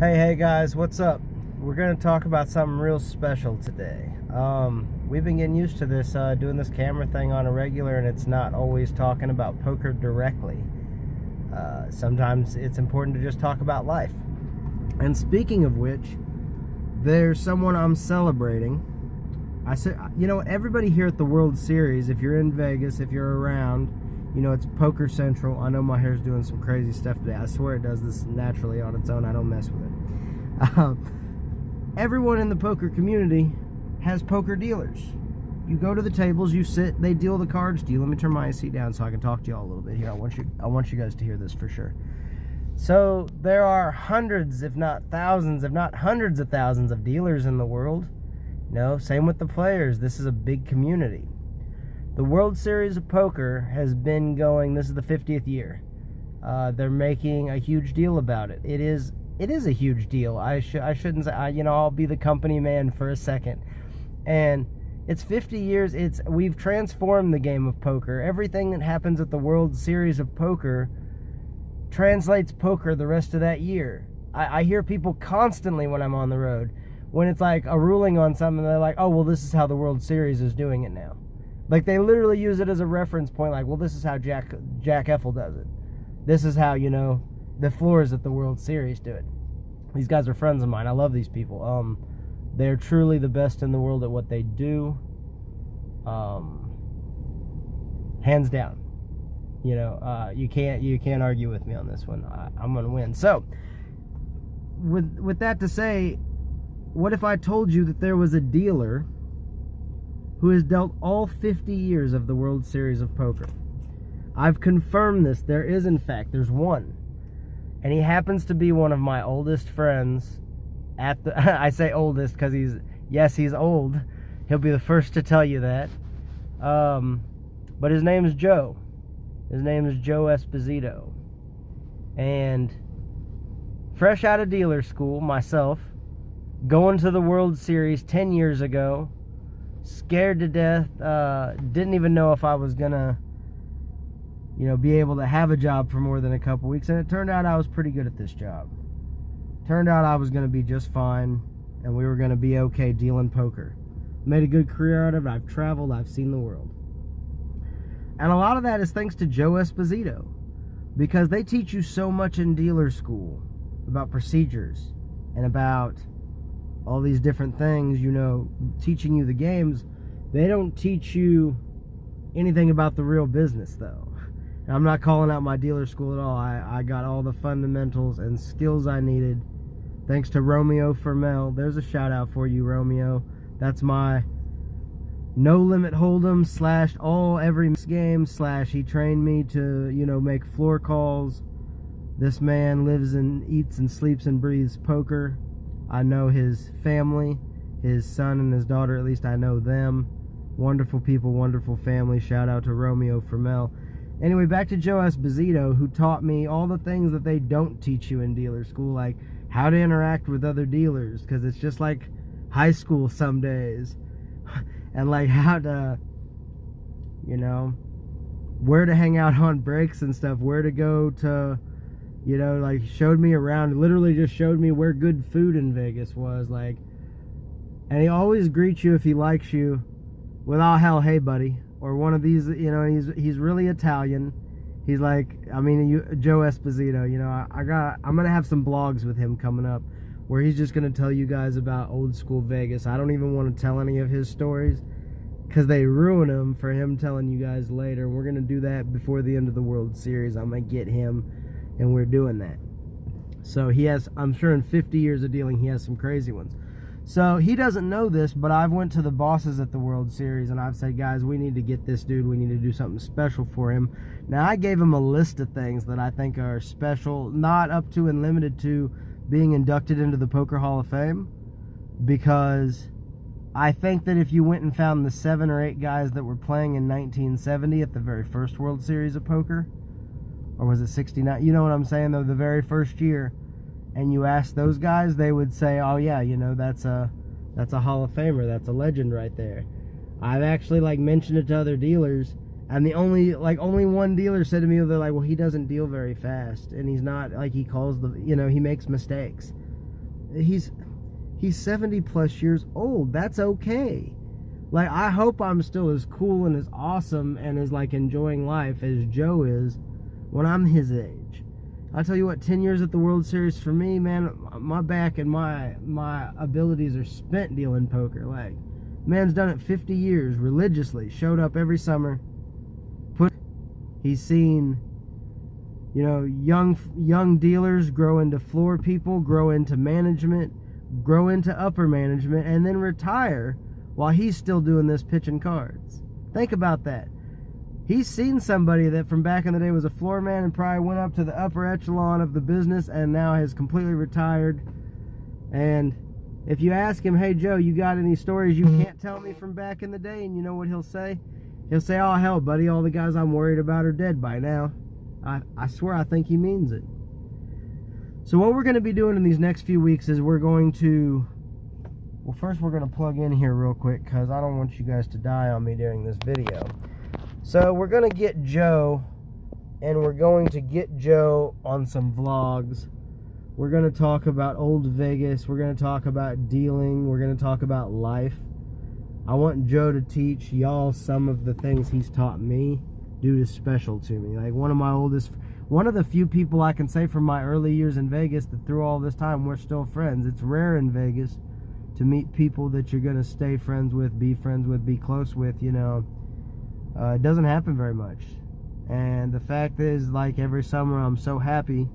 Hey guys, what's up? We're going to talk about something real special today. We've been getting used to this, doing this camera thing on a regular, and it's not always talking about poker directly. Sometimes it's important to just talk about life. And speaking of which, there's someone I'm celebrating. I said, you know, everybody here at the World Series, if you're in Vegas, if you're around, you know, it's Poker Central. I know my hair's doing some crazy stuff today. I swear it does this naturally on its own. I don't mess with it. Everyone in the poker community has poker dealers. You go to the tables, you sit, they deal the cards to you. Let me turn my AC down so I can talk to y'all a little bit here. I want you guys to hear this for sure. So there are hundreds, if not thousands, if not hundreds of thousands of dealers in the world. No, same with the players. This is a big community. The World Series of Poker has been going, this is the 50th year. They're making a huge deal about it. It is a huge deal. I shouldn't say, you know, I'll be the company man for a second. And it's 50 years. We've transformed the game of poker. Everything that happens at the World Series of Poker translates poker the rest of that year. I hear people constantly when I'm on the road, when it's like a ruling on something, they're like, oh, well, this is how the World Series is doing it now. Like, they literally use it as a reference point, like, well, this is how Jack Effel does it. This is how, you know, the floors at the World Series do it. These guys are friends of mine. I love these people. They're truly the best in the world at what they do. Hands down. You know, you can't argue with me on this one. I'm going to win. So, with that to say, what if I told you that there was a dealer who has dealt all 50 years of the World Series of Poker? I've confirmed this. There is, in fact, there's one. And he happens to be one of my oldest friends at the... I say oldest because he's old. He'll be the first to tell you that. But his name is Joe. His name is Joe Esposito. And fresh out of dealer school, myself, going to the World Series 10 years ago, scared to death, didn't even know if I was gonna, you know, be able to have a job for more than a couple weeks, and it turned out I was pretty good at this job. Turned out I was gonna be just fine, and we were gonna be okay dealing poker. Made a good career out of it. I've traveled, I've seen the world. And a lot of that is thanks to Joe Esposito, because they teach you so much in dealer school about procedures and about all these different things, you know, teaching you the games. They don't teach you anything about the real business, though. And I'm not calling out my dealer school at all. I got all the fundamentals and skills I needed thanks to Romeo Fermel. There's a shout out for you, Romeo. That's my no limit hold'em / every game / he trained me to, you know, make floor calls. This man lives and eats and sleeps and breathes poker. I know his family, his son and his daughter, at least I know them. Wonderful people, wonderful family. Shout out to Romeo Fermel. Anyway, back to Joe Esposito, who taught me all the things that they don't teach you in dealer school, like how to interact with other dealers, because it's just like high school some days. And like how to, you know, where to hang out on breaks and stuff, where to go to... You know, like, showed me around, literally just showed me where good food in Vegas was, like, and he always greets you if he likes you with, oh, hell, hey, buddy, or one of these, you know, he's really Italian. He's like, I mean, Joe Esposito, you know, I'm going to have some blogs with him coming up where he's just going to tell you guys about old school Vegas. I don't even want to tell any of his stories because they ruin them for him telling you guys later. We're going to do that before the end of the World Series. I'm going to get him. And we're doing that. So he has, I'm sure in 50 years of dealing, he has some crazy ones. So he doesn't know this, but I've went to the bosses at the World Series and I've said, guys, we need to get this dude. We need to do something special for him. Now, I gave him a list of things that I think are special, not up to and limited to being inducted into the Poker Hall of Fame, because I think that if you went and found the 7 or 8 guys that were playing in 1970 at the very first World Series of Poker, or was it 69? You know what I'm saying, though, the very first year, and you ask those guys, they would say, oh yeah, you know, that's a Hall of Famer, that's a legend right there. I've actually, like, mentioned it to other dealers, and only one dealer said to me, they're like, well, he doesn't deal very fast, and he's not, like, he calls he makes mistakes. he's 70 plus years old. That's okay. Like, I hope I'm still as cool and as awesome and as, like, enjoying life as Joe is when I'm his age. I tell you what, 10 years at the World Series for me, man, my back and my abilities are spent dealing poker. Like, man's done it 50 years religiously, showed up every summer. He's seen, you know, young dealers grow into floor people, grow into management, grow into upper management, and then retire while he's still doing this pitching cards. Think about that. He's seen somebody that from back in the day was a floor man and probably went up to the upper echelon of the business and now has completely retired. And if you ask him, hey Joe, you got any stories you can't tell me from back in the day? And you know what he'll say? He'll say, oh hell buddy, all the guys I'm worried about are dead by now. I swear I think he means it. So what we're going to be doing in these next few weeks is we're going to, well, first we're going to plug in here real quick because I don't want you guys to die on me during this video. So we're going to get Joe, and we're going to get Joe on some vlogs. We're going to talk about old Vegas. We're going to talk about dealing. We're going to talk about life. I want Joe to teach y'all some of the things he's taught me. Dude is special to me. Like, one of the few people I can say from my early years in Vegas that through all this time we're still friends. It's rare in Vegas to meet people that you're going to stay friends with, be close with, you know. It doesn't happen very much. And the fact is, like, every summer I'm so happy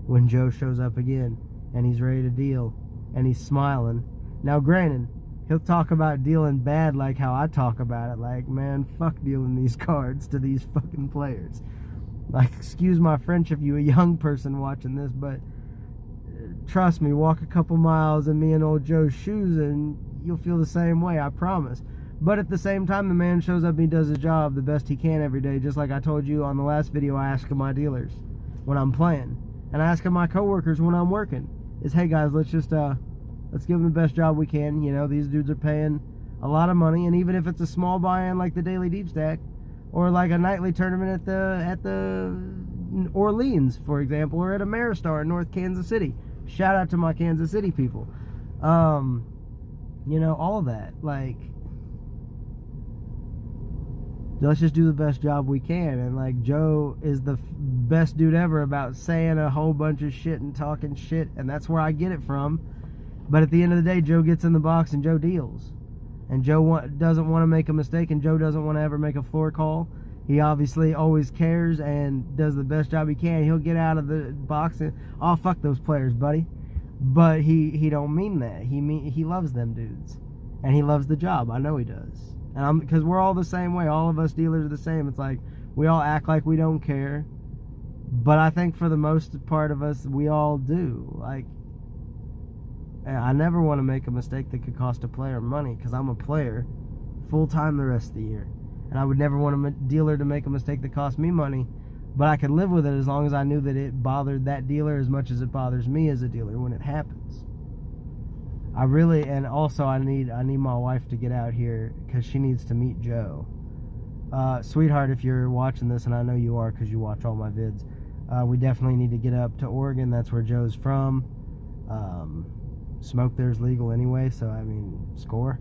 when Joe shows up again and he's ready to deal and he's smiling. Now granted, he'll talk about dealing bad like how I talk about it. Like, man, fuck dealing these cards to these fucking players. Like, excuse my French if you a young person watching this, but trust me, walk a couple miles in me and old Joe's shoes and you'll feel the same way, I promise. But at the same time, the man shows up and he does his job the best he can every day. Just like I told you on the last video, I ask my dealers when I'm playing. And I ask my coworkers when I'm working. Is, hey guys, let's give them the best job we can. You know, these dudes are paying a lot of money, and even if it's a small buy-in like the Daily Deep Stack, or like a nightly tournament at the Orleans, for example, or at Ameristar in North Kansas City. Shout out to my Kansas City people. You know, all of that. Like, let's just do the best job we can. And like, Joe is the best dude ever about saying a whole bunch of shit and talking shit, and that's where I get it from. But at the end of the day, Joe gets in the box and Joe deals. And Joe doesn't want to make a mistake, and Joe doesn't want to ever make a floor call. He obviously always cares and does the best job he can. He'll get out of the box and, oh, fuck those players, buddy. But he don't mean that. He loves them dudes. And he loves the job. I know he does. And because we're all the same way. All of us dealers are the same. It's like, we all act like we don't care. But I think for the most part of us, we all do. Like, I never want to make a mistake that could cost a player money, because I'm a player full-time the rest of the year. And I would never want a dealer to make a mistake that cost me money, but I could live with it as long as I knew that it bothered that dealer as much as it bothers me as a dealer when it happens. And also I need my wife to get out here because she needs to meet Joe. Sweetheart, if you're watching this, and I know you are because you watch all my vids, we definitely need to get up to Oregon. That's where Joe's from. Smoke there's legal anyway, so I mean, score.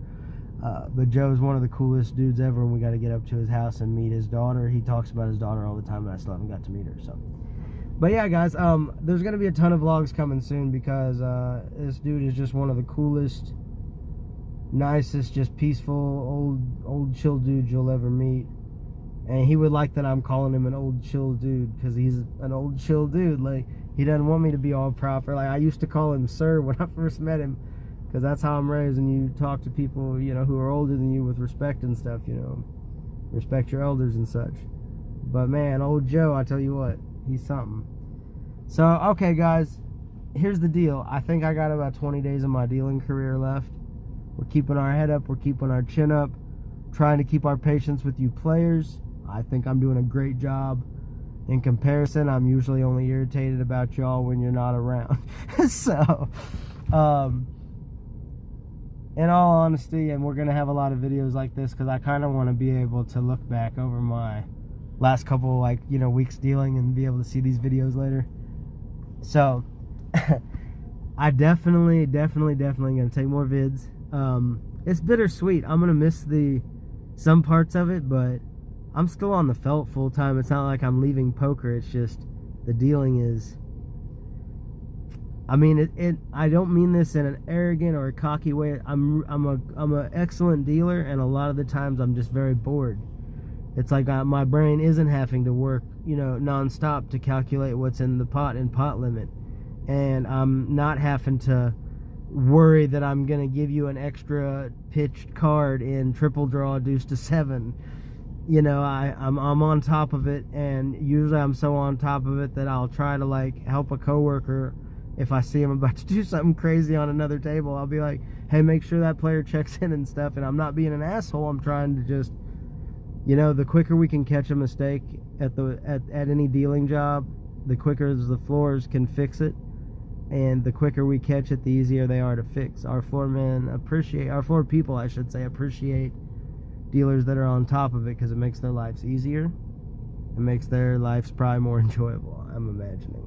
But Joe's one of the coolest dudes ever, and we got to get up to his house and meet his daughter. He talks about his daughter all the time, and I still haven't got to meet her. So, but yeah, guys, there's gonna be a ton of vlogs coming soon because this dude is just one of the coolest, nicest, just peaceful, old chill dudes you'll ever meet. And he would like that I'm calling him an old chill dude because he's an old chill dude. Like, he doesn't want me to be all proper. Like, I used to call him sir when I first met him, because that's how I'm raised, and you talk to people, you know, who are older than you with respect and stuff, you know. Respect your elders and such. But man, old Joe, I tell you what, he's something. So, okay guys, here's the deal. I think I got about 20 days of my dealing career left. We're keeping our head up, we're keeping our chin up, trying to keep our patience with you players. I think I'm doing a great job. In comparison, I'm usually only irritated about y'all when you're not around. So, in all honesty, and we're going to have a lot of videos like this because I kind of want to be able to look back over my last couple, like, you know, weeks dealing and be able to see these videos later. So, I definitely gonna take more vids. It's bittersweet. I'm gonna miss some parts of it, but I'm still on the felt full time. It's not like I'm leaving poker. It's just the dealing is. I mean, I don't mean this in an arrogant or a cocky way. I'm an excellent dealer, and a lot of the times I'm just very bored. It's like my brain isn't having to work, nonstop to calculate what's in the pot and pot limit. And I'm not having to worry that I'm going to give you an extra pitched card in triple draw deuce to 7. I'm on top of it, and usually I'm so on top of it that I'll try to help a coworker. If I see him about to do something crazy on another table, I'll be like, hey, make sure that player checks in and stuff. And I'm not being an asshole. I'm trying to just, the quicker we can catch a mistake at any dealing job, the quicker the floors can fix it. And the quicker we catch it, the easier they are to fix. Our floor people, I should say, appreciate dealers that are on top of it, because it makes their lives easier. It makes their lives probably more enjoyable, I'm imagining.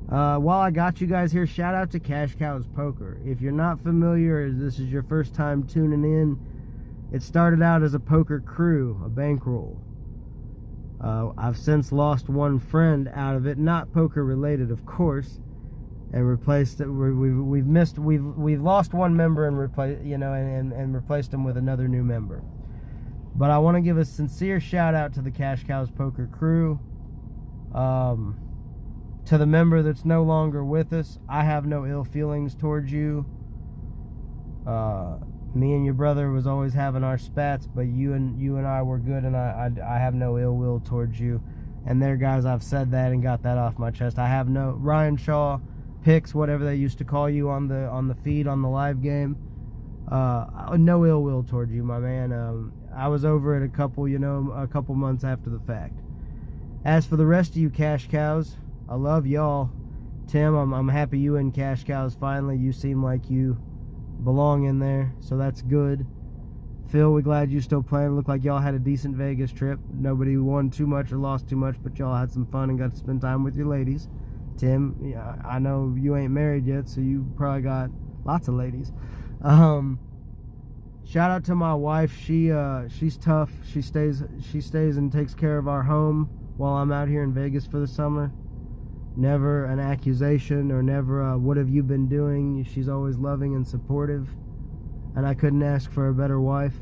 While I got you guys here, shout out to Cash Cows Poker. If you're not familiar, or this is your first time tuning in, it started out as a poker crew, a bankroll. I've since lost one friend out of it, not poker related, of course, and replaced it. We've lost one member and replaced him with another new member. But I want to give a sincere shout out to the Cash Cows Poker crew. To the member that's no longer with us, I have no ill feelings towards you. Me and your brother was always having our spats, but you and I were good, and I have no ill will towards you. And there, guys, I've said that and got that off my chest. I have no Ryan Shaw, Picks, whatever they used to call you on the feed on the live game. No ill will towards you, my man. I was over it a couple months after the fact. As for the rest of you Cash Cows, I love y'all. Tim, I'm happy you and Cash Cows finally. You seem like you belong in there, so that's good. Phil, we're glad you still playing. Looked like y'all had a decent Vegas trip. Nobody won too much or lost too much, but y'all had some fun and got to spend time with your ladies. Tim, yeah, I know you ain't married yet, so you probably got lots of ladies. Shout out to my wife. She's tough. She stays and takes care of our home while I'm out here in Vegas for the summer. Never an accusation or never what have you been doing. She's always loving and supportive, and I couldn't ask for a better wife.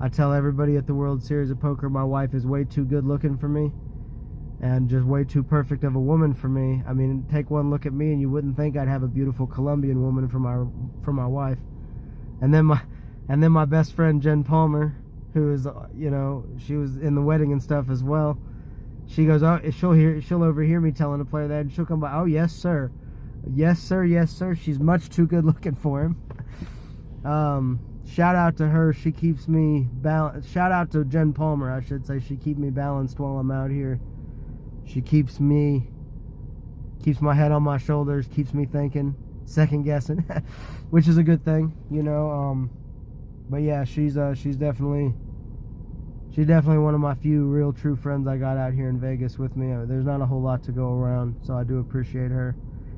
I tell everybody at the World Series of Poker my wife is way too good looking for me and just way too perfect of a woman for me. I mean, take one look at me and you wouldn't think I'd have a beautiful Colombian woman for my wife. And then my best friend Jen Palmer, who is she was in the wedding and stuff as well. She goes, oh, she'll overhear me telling a player that, and she'll come by, oh, yes, sir. Yes, sir, yes, sir. She's much too good looking for him. Shout out to her. She keeps me balanced. Shout out to Jen Palmer, I should say. She keeps me balanced while I'm out here. She keeps my head on my shoulders, keeps me thinking, second guessing, which is a good thing, But yeah, she's definitely one of my few real true friends I got out here in Vegas with me. There's not a whole lot to go around, so I do appreciate her.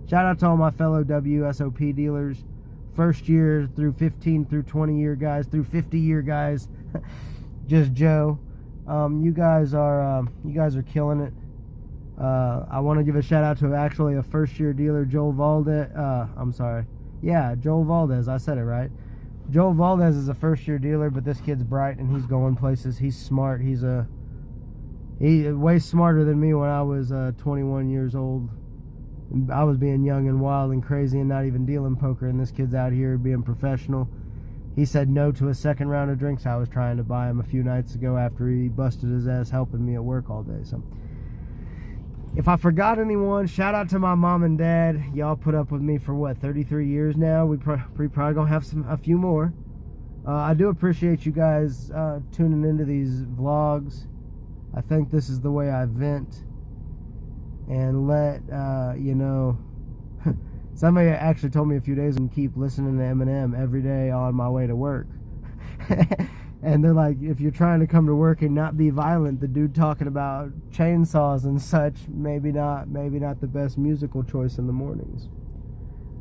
Shout out to all my fellow WSOP dealers, first year through 15 through 20 year guys, through 50 year guys. Just Joe. You guys are killing it. I want to give a shout out to actually a first year dealer, Joel Valdez. Joel Valdez. I said it right. Joel Valdez is a first-year dealer, but this kid's bright and he's going places. He's smart. He's way smarter than me when I was 21 years old. I was being young and wild and crazy and not even dealing poker, and this kid's out here being professional. He said no to a second round of drinks I was trying to buy him a few nights ago after he busted his ass helping me at work all day. So, if I forgot anyone, shout out to my mom and dad. Y'all put up with me for what, 33 years now? We probably gonna have a few more. I do appreciate you guys tuning into these vlogs. I think this is the way I vent and let somebody actually told me a few days ago to keep listening to Eminem every day on my way to work. And they're like, if you're trying to come to work and not be violent, the dude talking about chainsaws and such, maybe not the best musical choice in the mornings.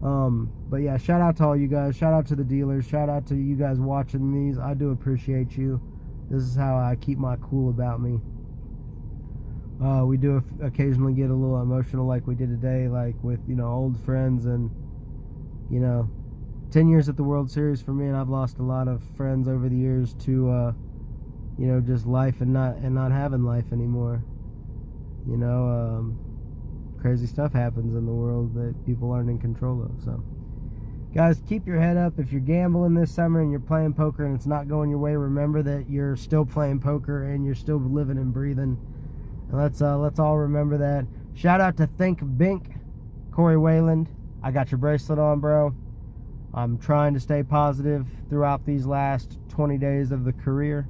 But yeah, shout out to all you guys. Shout out to the dealers. Shout out to you guys watching these. I do appreciate you. This is how I keep my cool about me. We do occasionally get a little emotional like we did today, like with, old friends, and 10 years at the World Series for me, and I've lost a lot of friends over the years to just life and not having life anymore. Crazy stuff happens in the world that people aren't in control of. So guys, keep your head up. If you're gambling this summer and you're playing poker and it's not going your way, remember that you're still playing poker and you're still living and breathing. And let's all remember that. Shout out to Think Bink, Corey Wayland. I got your bracelet on, bro. I'm trying to stay positive throughout these last 20 days of the career.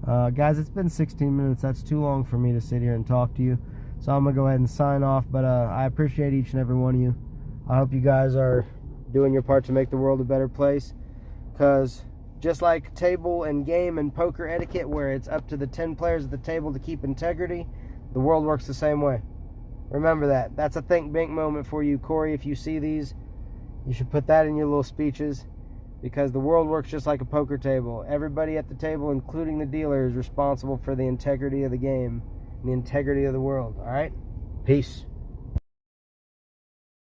Guys, it's been 16 minutes. That's too long for me to sit here and talk to you. So I'm going to go ahead and sign off. But I appreciate each and every one of you. I hope you guys are doing your part to make the world a better place. Because just like table and game and poker etiquette, where it's up to the 10 players at the table to keep integrity, the world works the same way. Remember that. That's a Think Bink moment for you, Corey. If you see these, you should put that in your little speeches. Because the world works just like a poker table. Everybody at the table, including the dealer, is responsible for the integrity of the game and the integrity of the world. All right? Peace.